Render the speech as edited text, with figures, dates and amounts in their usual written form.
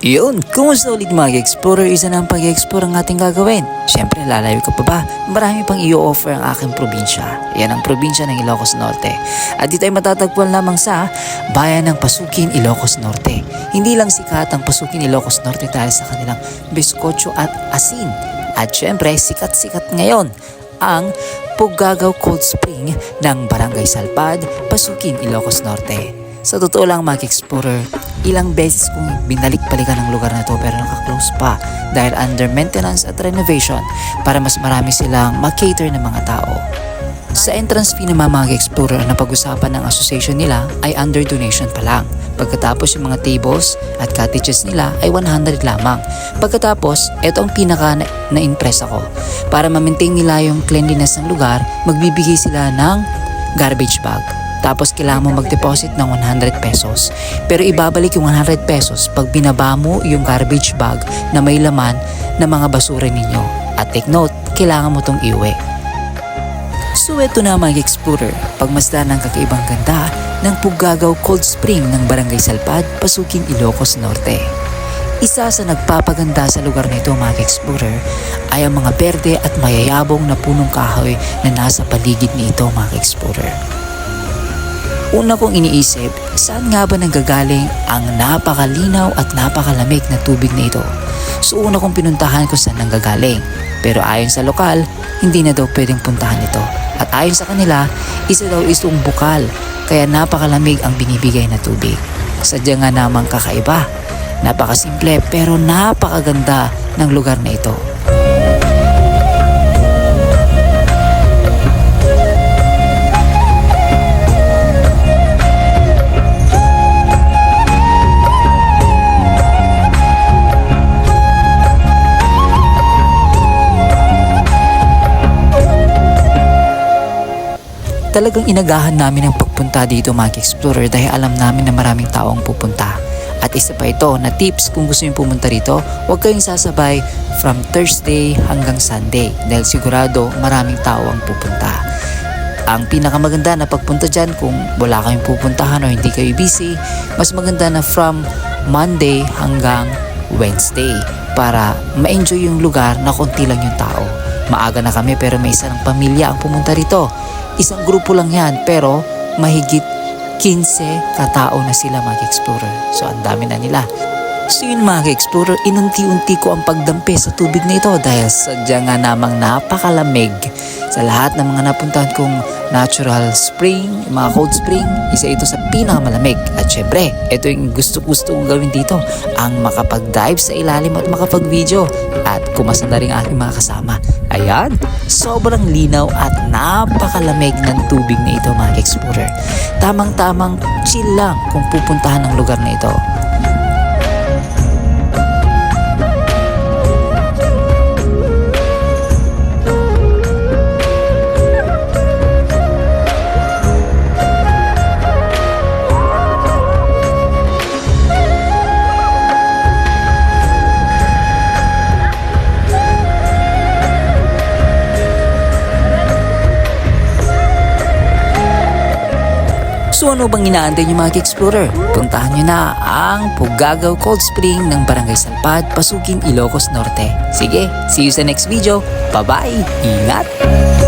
Yun, kumusta ulit mga explorer? Isa na ang pag-explore ang ating gagawin. Siyempre, lalayo ka pa ba? Marami pang i-offer ang aking probinsya. Yan ang probinsya ng Ilocos Norte. At dito ay matatagpuan lamang sa bayan ng Pasukin, Ilocos Norte. Hindi lang sikat ang Pasukin, Ilocos Norte dahil sa kanilang biskotso at asin. At siyempre, sikat-sikat ngayon ang Pugagaw Cold Spring ng Barangay Salpad, Pasukin, Ilocos Norte. Sa totoo lang mga explorer, ilang beses kong binalik-balikan ang lugar na to pero naka-close pa dahil under maintenance at renovation para mas marami silang makater ng mga tao. Sa entrance fee ng mga explorer na pag-usapan ng association nila ay under donation pa lang. Pagkatapos yung mga tables at cottages nila ay 100 lamang. Pagkatapos, ito ang pinaka na-impress ako. Para ma-maintain nila yung cleanliness ng lugar, magbibigay sila ng garbage bag. Tapos kailangan mo mag-deposit ng 100 pesos. Pero ibabalik yung 100 pesos pag binaba mo yung garbage bag na may laman ng mga basura ninyo. At take note, kailangan mo tong iuwi. So eto na mga explorer, pagmasdan ng kakaibang ganda ng Pugagaw Cold Spring ng Barangay Salpad, Pasukin, Ilocos Norte. Isa sa nagpapaganda sa lugar na ito mga explorer ay ang mga berde at mayayabong na punong kahoy na nasa paligid nito mga explorer. Una kong iniisip, saan nga ba nanggagaling ang napakalinaw at napakalamig na tubig na ito? So una kong pinuntahan kung saan nanggagaling. Pero ayon sa lokal, hindi na daw pwedeng puntahan ito. At ayon sa kanila, isa daw itong bukal, kaya napakalamig ang binibigay na tubig. Sadya nga namang kakaiba. Napakasimple pero napakaganda ng lugar na ito. Talagang inagahan namin ang pagpunta dito mga explorer dahil alam namin na maraming tao ang pupunta. At isa pa ito na tips kung gusto nyo pumunta rito, huwag kayong sasabay from Thursday hanggang Sunday dahil sigurado maraming tao ang pupunta. Ang pinakamaganda na pagpunta dyan kung wala kayong pupuntahan o hindi kayo busy, mas maganda na from Monday hanggang Wednesday para ma-enjoy yung lugar na konti lang yung tao. Maaga na kami pero may isang pamilya ang pumunta rito. Isang grupo lang yan pero mahigit 15 katao na sila mga explorer. So ang dami na nila. So yun mga explorer, inunti-unti ko ang pagdampi sa tubig na ito dahil sadya nga namang napakalamig. Sa lahat ng mga napuntahan kong natural spring, mga cold spring, isa ito sa pinakamalamig. At syempre, ito yung gusto-gusto kong gawin dito, ang makapag-dive sa ilalim at makapag-video. At kumasa na rin aking mga kasama. Ayan, sobrang linaw at napakalamig ng tubig na ito mga explorer. Tamang-tamang chill lang kung pupuntahan ang lugar na ito. So ano bang inaantay nyo mga explorer? Puntahan nyo na ang Pugagaw Cold Spring ng Barangay Salpad, Pasukin, Ilocos Norte. Sige, see you sa next video. Bye-bye! Ingat!